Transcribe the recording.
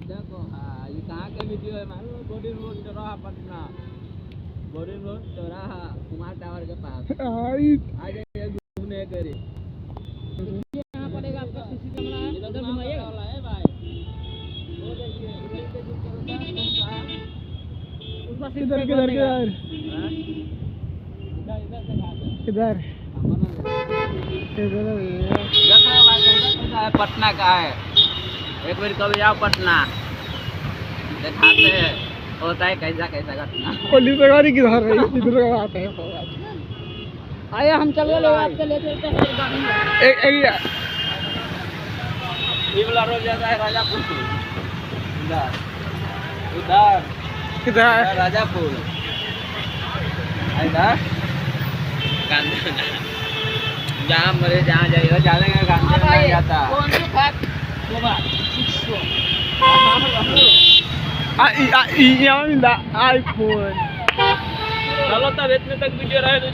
देखो हाँ ये कहाँ का वीडियो है मालूम है? बोरिंग रोड चौराहा पटना, बोरिंग रोड चौराहा कुमार टावर के पास आ जाइए घूमने के लिए। यहाँ पड़ेगा आपका सीसी कैमरा है, इधर घुमाइएगा वाला है भाई। वो देखिए किधर किधर किधर किधर है पटना का है। एक बार कभी जाओ पटना दिखाते हैं होता है कैसा कैसा घटना। पुलिस गाड़ी किधर है? इधर आते हैं आया हम चल गए आपके ले चलते हैं गाड़ी में। ये वाला रोड जाता है राजापुर से उधर उधर किधर राजापुर इधर जहाँ मरे जहाँ जाइएगा जाएंगे गांधी में जाता यहाँ मिला आईफोन। चलो तब इतने तक वीडियो रहे।